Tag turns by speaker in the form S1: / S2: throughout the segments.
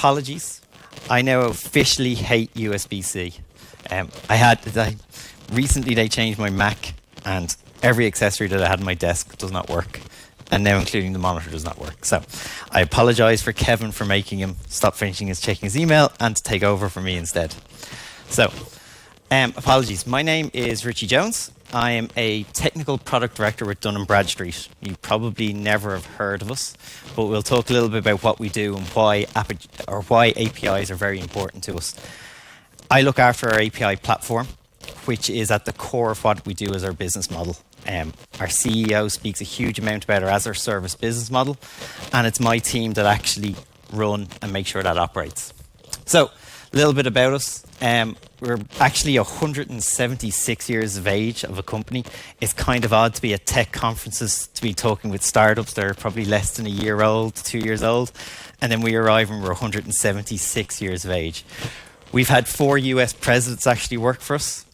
S1: apologies. I now officially hate USB-C. Recently they changed my Mac, and every accessory that I had on my desk does not work. And now including the monitor does not work. So I apologize for Kevin for making him stop checking his email and to take over for me instead. So apologies. My name is Richie Jones. I am a technical product director with Dun & Bradstreet. You probably never have heard of us, but we'll talk a little bit about what we do and why APIs are very important to us. I look after our API platform, which is at the core of what we do as our business model. Our CEO speaks a huge amount about our as a service business model, and it's my team that actually run and make sure that operates. So, a little bit about us. We're actually 176 years of age of a company. It's kind of odd to be at tech conferences to be talking with startups that are probably less than a year old, 2 years old, and then we arrive and we're 176 years of age. We've had 4 US presidents actually work for us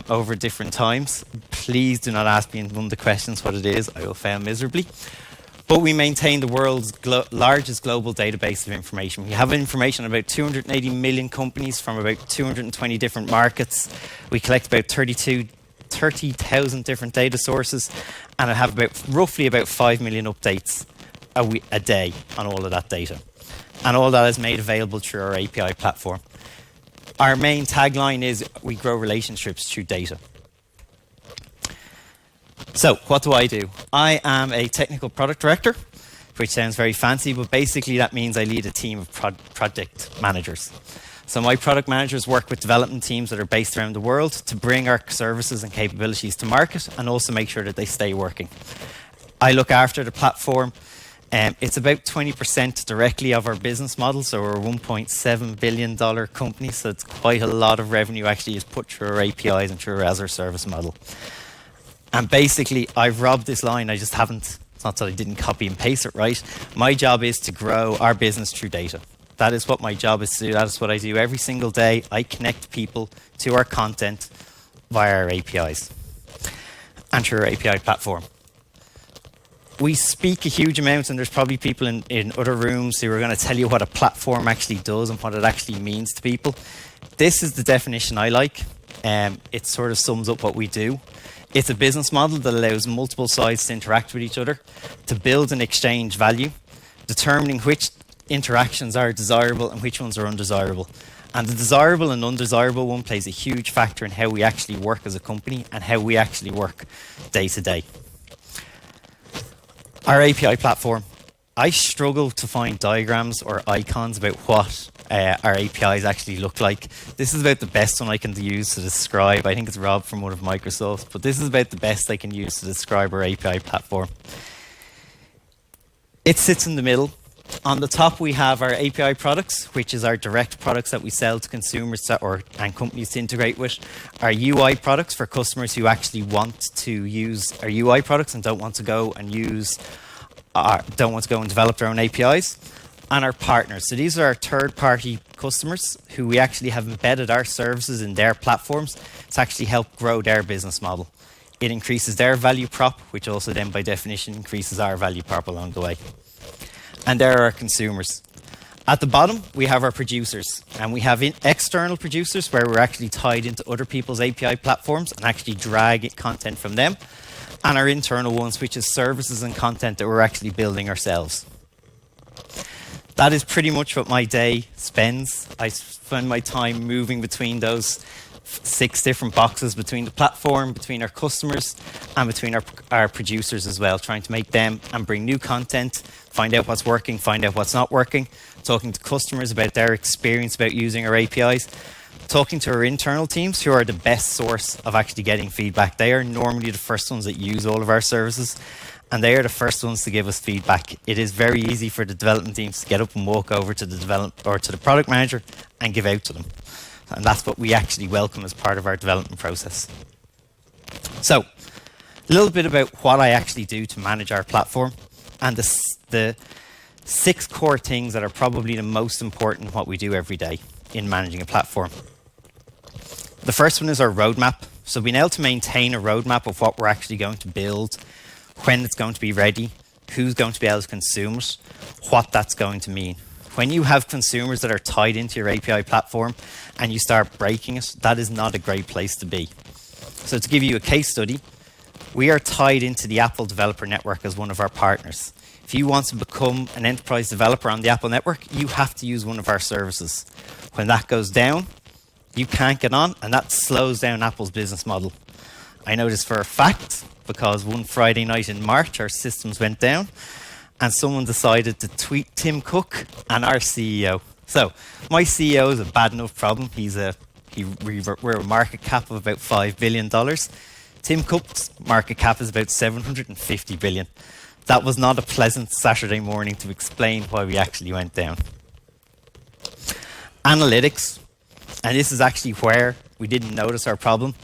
S1: over different times. Please do not ask me in one of the questions what it is. I will fail miserably. But we maintain the world's largest global database of information. We have information on about 280 million companies from about 220 different markets. We collect about 30,000 different data sources, and I have roughly about 5 million updates a day on all of that data. And all that is made available through our API platform. Our main tagline is, we grow relationships through data. So, what do? I am a technical product director, which sounds very fancy, but basically that means I lead a team of project managers. So my product managers work with development teams that are based around the world to bring our services and capabilities to market and also make sure that they stay working. I look after the platform. It's about 20% directly of our business model, so we're a $1.7 billion company, so it's quite a lot of revenue actually is put through our APIs and through our as a service model. And basically, I've robbed this line. It's not that I didn't copy and paste it right. My job is to grow our business through data. That is what my job is to do. That is what I do every single day. I connect people to our content via our APIs and through our API platform. We speak a huge amount, and there's probably people in other rooms who are going to tell you what a platform actually does and what it actually means to people. This is the definition I like. It sort of sums up what we do. It's a business model that allows multiple sides to interact with each other, to build and exchange value, determining which interactions are desirable and which ones are undesirable. And the desirable and undesirable one plays a huge factor in how we actually work as a company and how we actually work day to day. Our API platform. I struggle to find diagrams or icons about what our APIs actually look like. This is about the best one I can use to describe. I think it's Rob from one of Microsoft, but this is about the best I can use to describe our API platform. It sits in the middle. On the top, we have our API products, which is our direct products that we sell to consumers and companies to integrate with. Our UI products for customers who actually want to use our UI products and don't want to go and develop their own APIs. And our partners. So these are our third-party customers who we actually have embedded our services in their platforms to actually help grow their business model. It increases their value prop, which also then by definition increases our value prop along the way. And there are our consumers. At the bottom, we have our producers, and we have external producers where we're actually tied into other people's API platforms and actually drag content from them, and our internal ones, which is services and content that we're actually building ourselves. That is pretty much what my day spends. I spend my time moving between those 6 different boxes, between the platform, between our customers, and between our producers as well, trying to make them and bring new content, find out what's working, find out what's not working, talking to customers about their experience about using our APIs, talking to our internal teams who are the best source of actually getting feedback. They are normally the first ones that use all of our services, and they are the first ones to give us feedback. It is very easy for the development teams to get up and walk over to the product manager and give out to them. And that's what we actually welcome as part of our development process. So, a little bit about what I actually do to manage our platform and the 6 core things that are probably the most important in what we do every day in managing a platform. The first one is our roadmap. So being able to maintain a roadmap of what we're actually going to build, when it's going to be ready, who's going to be able to consume it, what that's going to mean. When you have consumers that are tied into your API platform and you start breaking it, that is not a great place to be. So to give you a case study, we are tied into the Apple Developer Network as one of our partners. If you want to become an enterprise developer on the Apple network, you have to use one of our services. When that goes down, you can't get on, and that slows down Apple's business model. I know this for a fact because one Friday night in March, our systems went down and someone decided to tweet Tim Cook and our CEO. So my CEO is a bad enough problem. We're a market cap of about $5 billion. Tim Cook's market cap is about 750 billion. That was not a pleasant Saturday morning to explain why we actually went down. Analytics, and this is actually where we didn't notice our problem.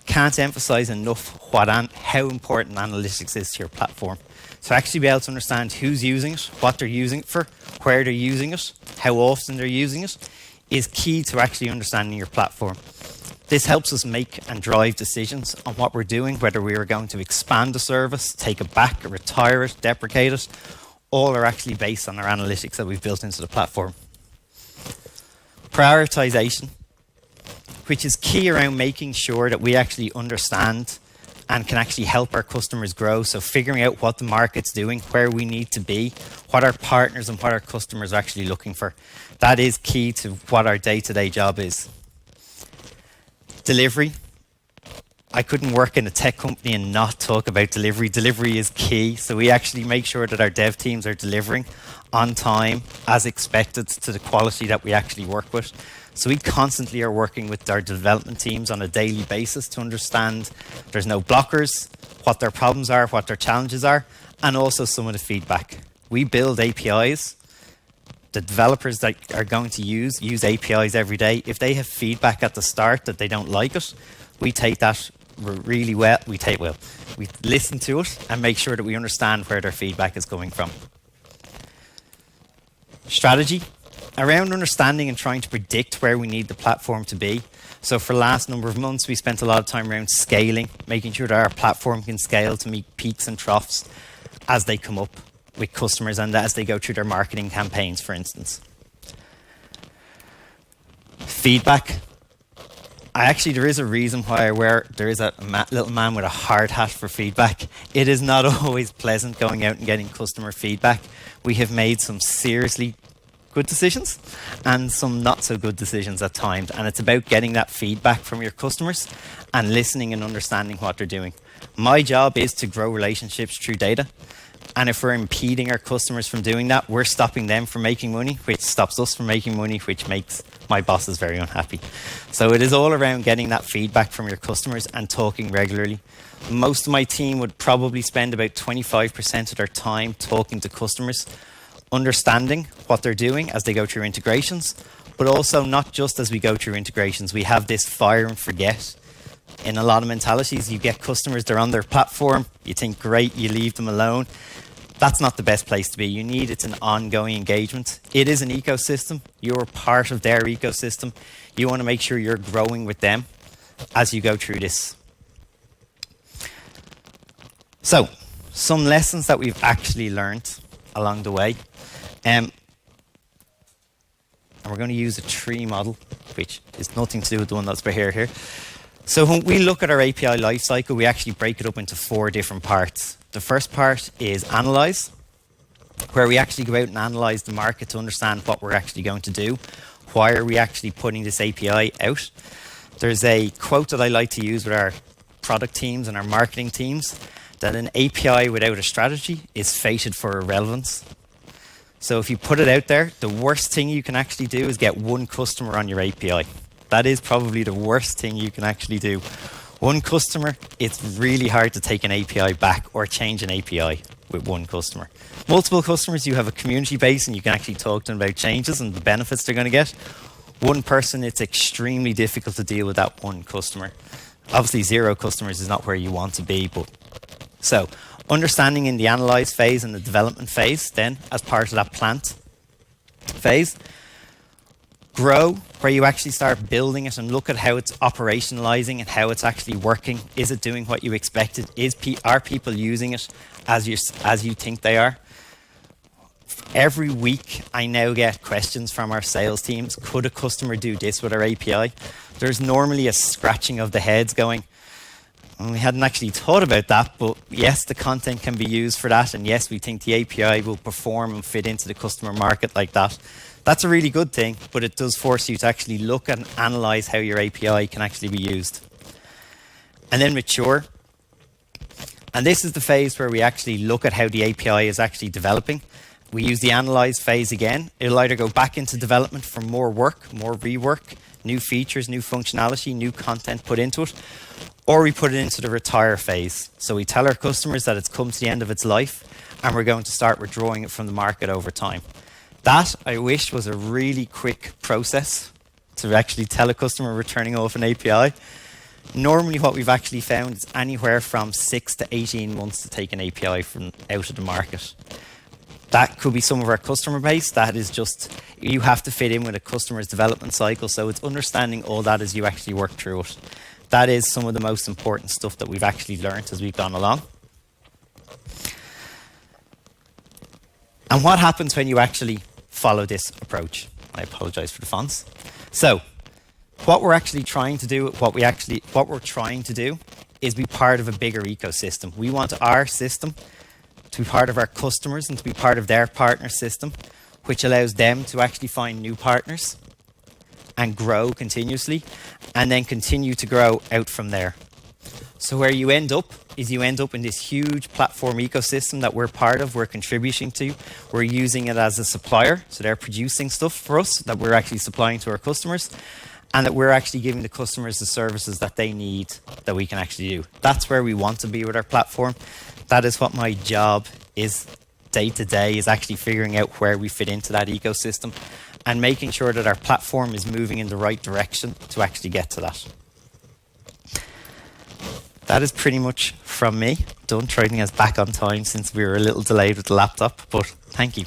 S1: Can't emphasize enough how important analytics is to your platform. So actually be able to understand who's using it, what they're using it for, where they're using it, how often they're using it, is key to actually understanding your platform. This helps us make and drive decisions on what we're doing, whether we are going to expand a service, take it back, retire it, deprecate it. All are actually based on our analytics that we've built into the platform. Prioritization, which is key around making sure that we actually understand and can actually help our customers grow. So figuring out what the market's doing, where we need to be, what our partners and what our customers are actually looking for. That is key to what our day-to-day job is. Delivery. I couldn't work in a tech company and not talk about delivery. Delivery is key. So we actually make sure that our dev teams are delivering on time as expected to the quality that we actually work with. So we constantly are working with our development teams on a daily basis to understand there's no blockers, what their problems are, what their challenges are, and also some of the feedback. We build APIs. The developers that are going to use APIs every day. If they have feedback at the start that they don't like it, we take that really well. We listen to it and make sure that we understand where their feedback is coming from. Strategy. Around understanding and trying to predict where we need the platform to be. So for the last number of months, we spent a lot of time around scaling, making sure that our platform can scale to meet peaks and troughs as they come up with customers and as they go through their marketing campaigns, for instance. Feedback. There is a reason why there is a little man with a hard hat for feedback. It is not always pleasant going out and getting customer feedback. We have made some seriously good decisions and some not so good decisions at times. And it's about getting that feedback from your customers and listening and understanding what they're doing. My job is to grow relationships through data. And if we're impeding our customers from doing that, we're stopping them from making money, which stops us from making money, which makes my bosses very unhappy. So it is all around getting that feedback from your customers and talking regularly. Most of my team would probably spend about 25% of their time talking to customers, understanding what they're doing as they go through integrations, but also not just as we go through integrations. We have this fire and forget. In a lot of mentalities, you get customers, they're on their platform, you think, great, you leave them alone. That's not the best place to be. It's an ongoing engagement. It is an ecosystem. You're part of their ecosystem. You want to make sure you're growing with them as you go through this. So, some lessons that we've actually learned along the way. And we're going to use a tree model, which is nothing to do with the one that's here. So when we look at our API lifecycle, we actually break it up into 4 different parts. The first part is analyze, where we actually go out and analyze the market to understand what we're actually going to do. Why are we actually putting this API out? There's a quote that I like to use with our product teams and our marketing teams, that an API without a strategy is fated for irrelevance. So if you put it out there, the worst thing you can actually do is get one customer on your API. That is probably the worst thing you can actually do. One customer, it's really hard to take an API back or change an API with one customer. Multiple customers, you have a community base and you can actually talk to them about changes and the benefits they're going to get. One person, it's extremely difficult to deal with that one customer. Obviously, 0 customers is not where you want to be. So understanding in the analyze phase and the development phase, then as part of that plant phase, grow, where you actually start building it and look at how it's operationalizing and how it's actually working. Is it doing what you expected? Are people using it as you think they are? Every week, I now get questions from our sales teams. Could a customer do this with our API? There's normally a scratching of the heads going, well, we hadn't actually thought about that, but yes, the content can be used for that. And yes, we think the API will perform and fit into the customer market like that. That's a really good thing, but it does force you to actually look and analyze how your API can actually be used. And then mature. And this is the phase where we actually look at how the API is actually developing. We use the analyze phase again. It'll either go back into development for more work, more rework, new features, new functionality, new content put into it, or we put it into the retire phase. So we tell our customers that it's come to the end of its life and we're going to start withdrawing it from the market over time. That, I wish, was a really quick process to actually tell a customer we're turning off an API. Normally what we've actually found is anywhere from 6 to 18 months to take an API from out of the market. That could be some of our customer base. That is just, you have to fit in with a customer's development cycle. So it's understanding all that as you actually work through it. That is some of the most important stuff that we've actually learned as we've gone along. And what happens when you actually follow this approach? I apologize for the fonts. So what we're actually trying to do, what we're trying to do is be part of a bigger ecosystem. We want our system to be part of our customers and to be part of their partner system, which allows them to actually find new partners and grow continuously and then continue to grow out from there. So where you end up is you end up in this huge platform ecosystem that we're part of, we're contributing to, we're using it as a supplier. So they're producing stuff for us that we're actually supplying to our customers, and that we're actually giving the customers the services that they need that we can actually do. That's where we want to be with our platform. That is what my job is day to day, is actually figuring out where we fit into that ecosystem and making sure that our platform is moving in the right direction to actually get to that. That is pretty much from me. Done trading us back on time since we were a little delayed with the laptop, but thank you.